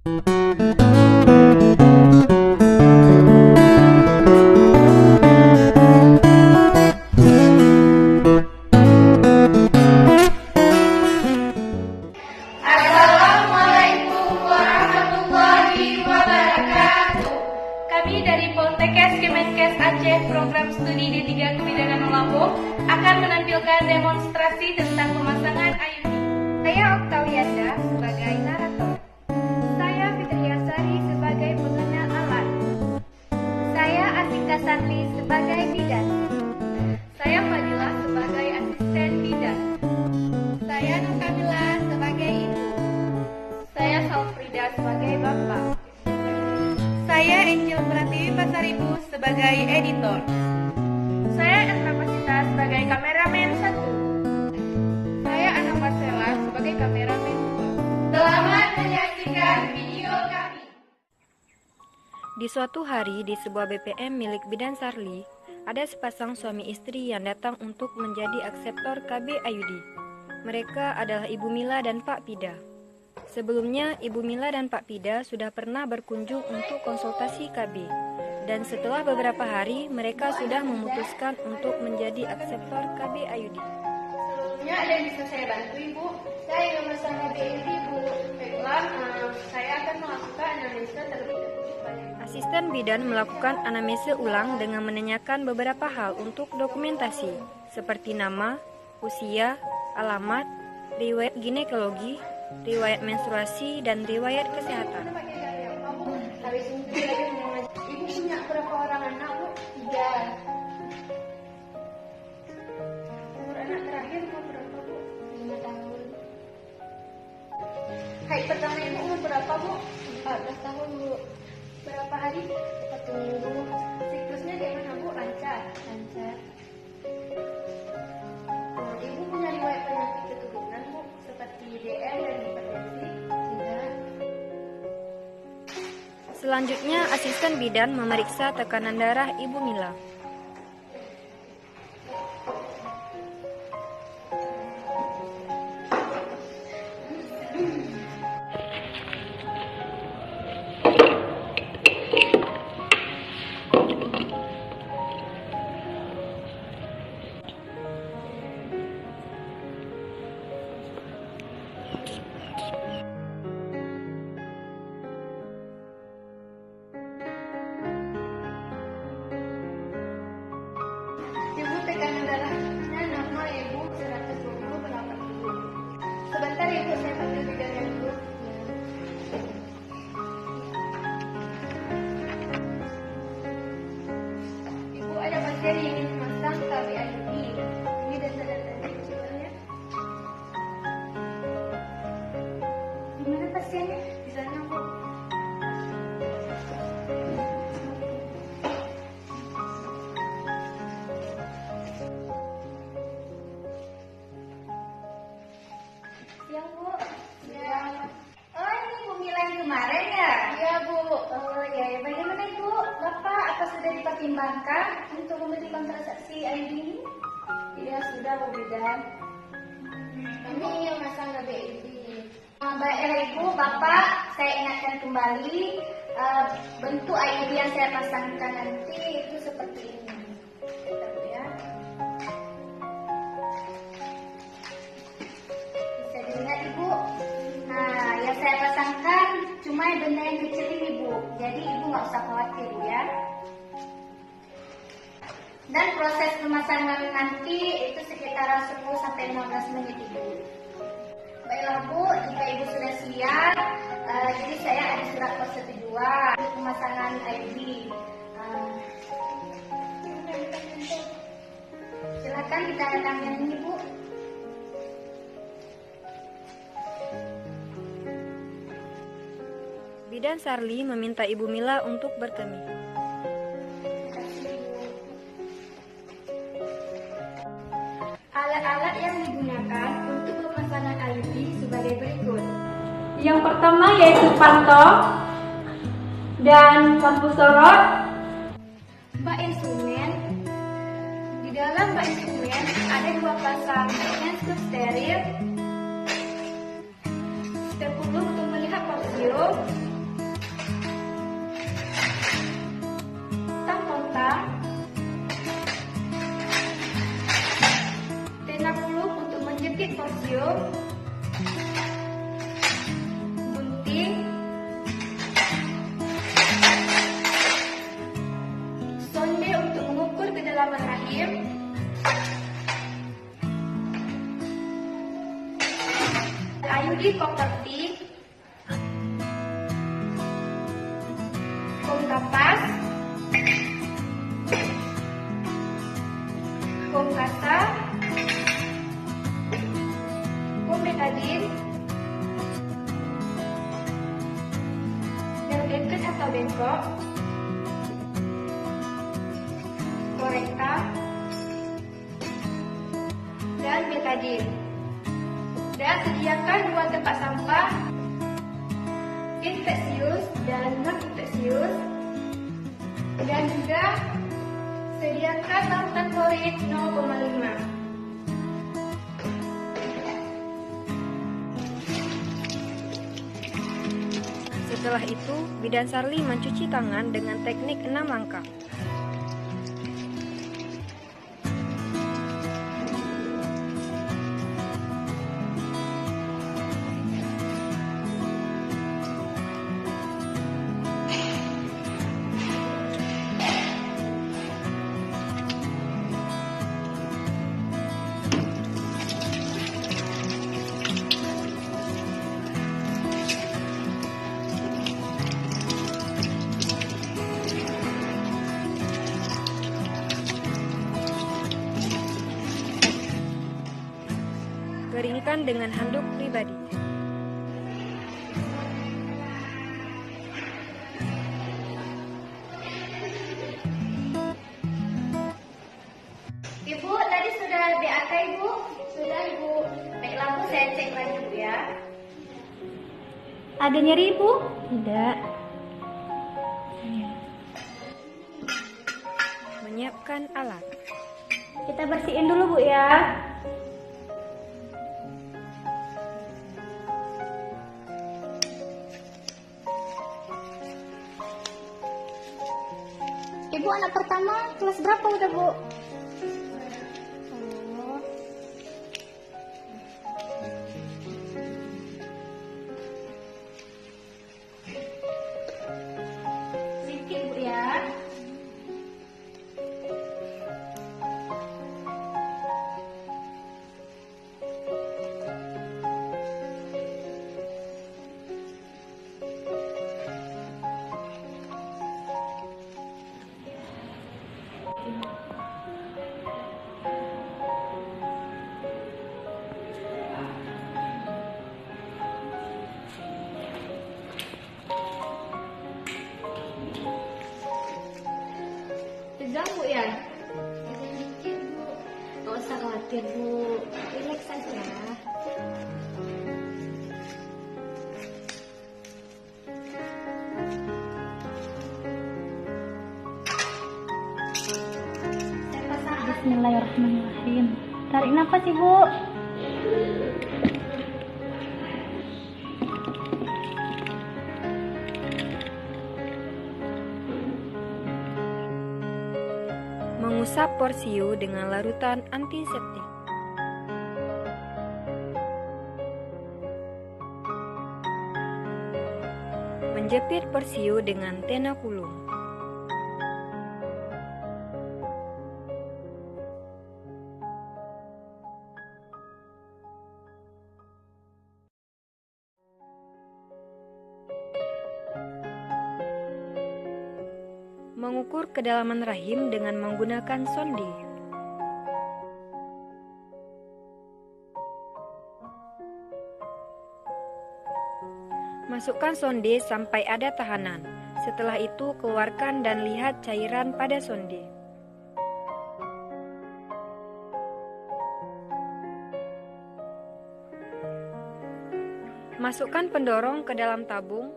Assalamualaikum warahmatullahi wabarakatuh. Kami dari Poltekkes Kemenkes Aceh Program Studi D3 Kebidanan Lampung akan menampilkan demonstrasi tentang pemasangan IUD. Saya Oktawianda sebagai narator. Saya Fitriasari sebagai pengenal alat. Saya Asika Sarli sebagai bidan. Saya Fadila sebagai asisten bidan. Saya Nurkamila sebagai ibu. Saya Salfrida sebagai bapak. Saya Angel Pratiwi Pasaribu sebagai editor. Saya Esra Pasita sebagai kameramen 1. Saya Ana Marcella sebagai kameramen 2. Selamat menyaksikan video kami. Di suatu hari di sebuah BPM milik Bidan Sarli, ada sepasang suami istri yang datang untuk menjadi akseptor KB IUD. Mereka adalah Ibu Mila dan Pak Pida. Sebelumnya, Ibu Mila dan Pak Pida sudah pernah berkunjung untuk konsultasi KB. Dan setelah beberapa hari, mereka sudah memutuskan untuk menjadi akseptor KB IUD. Sebelumnya ada yang bisa saya bantu, Ibu? Saya ingin memesan KB IUD, Ibu. Baiklah, saya akan melakukan analisa terlebih dahulu pada Asisten bidan melakukan anamnesa ulang dengan menanyakan beberapa hal untuk dokumentasi, seperti nama, usia, alamat, riwayat ginekologi, riwayat menstruasi, dan riwayat kesehatan. Habis itu lagi Ibu punya berapa orang anak, Bu? 3. Umur anak terakhir umur berapa, Bu? 5 tahun. Haid pertama Ibu umur berapa, Bu? 14 tahun, Bu. Berapa hari? 1 minggu. Siklusnya gimana, Bu? Lancar? Lancar. Ibu punya riwayat penyakit keturunan, Bu? Seperti DM dan hipertensi? Tidak. Selanjutnya, asisten bidan memeriksa tekanan darah Ibu Mila. Ibu tekanan darahnya normal ya, Bu, 120/80. Sebentar Ibu, saya panggil bidannya dulu. Ibu, ada pasien yang ingin memasang KB IUD. Ini data-datanya sebenarnya. Di mana pasiennya? Di sana, Bu. Siang, Bu. Siang. Oh, ini Bu Mila yang kemarin ya? Iya, Bu. Oh ya, bagaimana Ibu? Bapak apa sudah dipertimbangkan untuk membeli kontrasepsi IUD ini? Iya, sudah, Bu Bidan. Kami ingin memasang KB IUD. Baiklah Ibu, Bapak, saya ingatkan kembali bentuk IUD yang saya pasangkan nanti itu seperti ini. Bentar, Bu, ya. Bisa dilihat Ibu. Nah, yang saya pasangkan cuma benda yang kecil ini Bu. Jadi Ibu nggak usah khawatir Bu ya. Dan proses pemasangan nanti itu sekitar 10-15 menit Ibu. Baiklah Bu, jika Ibu sudah siap, jadi saya ada surat persetujuan untuk pemasangan IUD. Silakan ditandatangani ini Bu. Bidan Sarli meminta Ibu Mila untuk berkemih. Alat-alat yang digunakan untuk pemasangan IUD sebagai berikut. Yang pertama yaitu pantol dan lampu sorot. Bak instrumen. Di dalam bak instrumen ada 2 pasang stetoskop steril, 10 untuk melihat porsium, properti, foam kapas, foam kasa, foam betadine, dan blanket atau bengkok, korekta, dan betadine. Dan sediakan 2 tempat sampah infeksius dan non-infeksius, dan juga sediakan larutan klorid 0,5. Setelah itu, Bidan Sarli mencuci tangan dengan teknik 6 langkah. Keringkan dengan handuk pribadi. Ibu, tadi sudah BAK Ibu? Sudah Ibu. Baiklah Bu, saya cek lagi Bu ya. Ada nyeri Ibu? Tidak. Menyiapkan alat. Kita bersihin dulu Bu ya. Ibu anak pertama kelas berapa udah Bu? Oh. Sedikit Bu ya. Tegang Bu ya? Sedikit Bu. Gak usah khawatir Bu. Relax saja. Saya pasang Bismillahirrahmanirrahim. Tarik nafas Ibu. Mengusap porsiu dengan larutan antiseptik. Menjepit porsiu dengan tenakulum. Mengukur kedalaman rahim dengan menggunakan sonde. Masukkan sonde sampai ada tahanan. Setelah itu keluarkan dan lihat cairan pada sonde. Masukkan pendorong ke dalam tabung.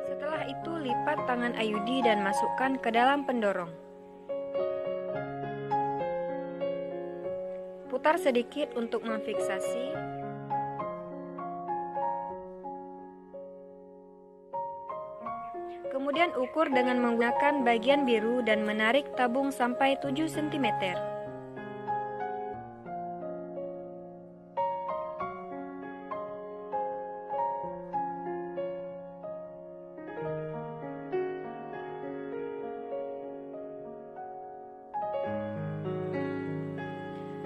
Setelah itu lipat tangan Ayudi dan masukkan ke dalam pendorong. Putar sedikit untuk memfiksasi. Kemudian ukur dengan menggunakan bagian biru dan menarik tabung sampai 7 cm.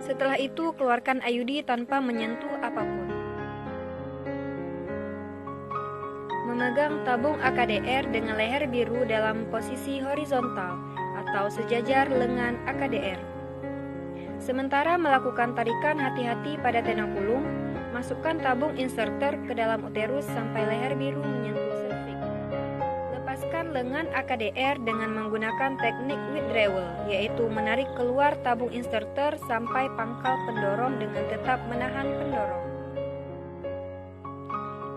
Setelah itu, keluarkan IUD tanpa menyentuh apapun. Memegang tabung AKDR dengan leher biru dalam posisi horizontal atau sejajar lengan AKDR. Sementara melakukan tarikan hati-hati pada tenokulum, masukkan tabung inserter ke dalam uterus sampai leher biru menyentuh serviks. Lepaskan lengan AKDR dengan menggunakan teknik withdrawal, yaitu menarik keluar tabung inserter sampai pangkal pendorong dengan tetap menahan pendorong.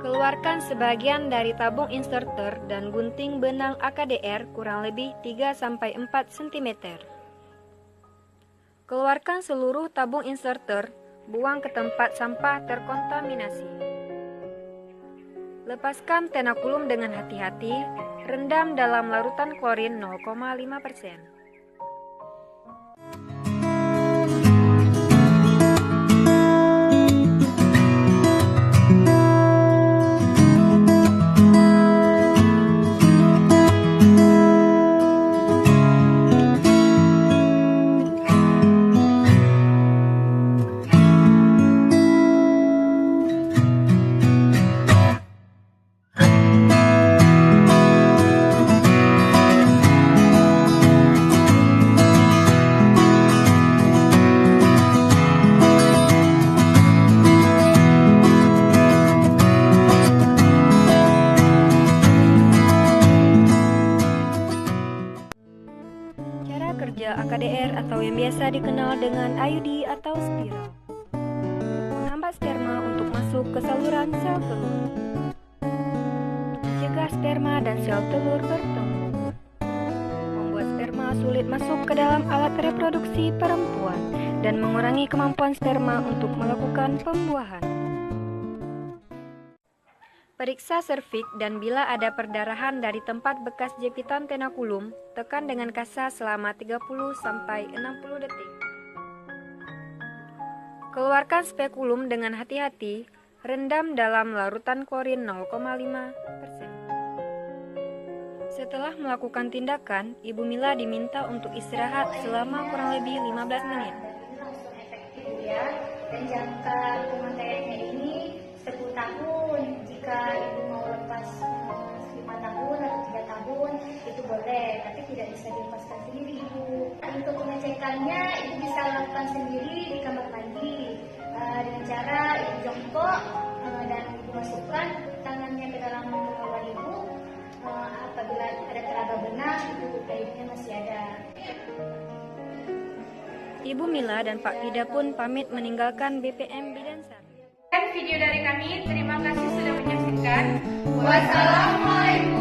Keluarkan sebagian dari tabung inserter dan gunting benang AKDR kurang lebih 3-4 cm. Keluarkan seluruh tabung inserter, buang ke tempat sampah terkontaminasi. Lepaskan tenokulum dengan hati-hati, rendam dalam larutan klorin 0,5%. Kerja AKDR atau yang biasa dikenal dengan IUD atau spiral. Menghambat sperma untuk masuk ke saluran sel telur. Mencegah sperma dan sel telur bertemu. Membuat sperma sulit masuk ke dalam alat reproduksi perempuan dan mengurangi kemampuan sperma untuk melakukan pembuahan. Periksa serviks dan bila ada perdarahan dari tempat bekas jepitan tenokulum, tekan dengan kasa selama 30-60 detik. Keluarkan spekulum dengan hati-hati, rendam dalam larutan klorin 0,5%. Setelah melakukan tindakan, Ibu Mila diminta untuk istirahat selama kurang lebih 15 menit. Langsung efektif ya. Dan jangka pemakaiannya ini 10 tahun. Jika ibu mau lepas 5 tahun atau 3 tahun itu boleh, tapi tidak bisa dilepaskan sendiri ibu. Untuk pengecekannya ibu bisa lakukan sendiri di kamar mandi dengan cara ibu jongkok dan ibu masukkan tangannya ke dalam kemaluan ibu. Apabila ada telaga benang itu kayunya masih ada. Ibu Mila dan Pak Pida pun pamit meninggalkan BPM Bidansar. Video dari kami, terima kasih sudah menyaksikan. Wassalamualaikum.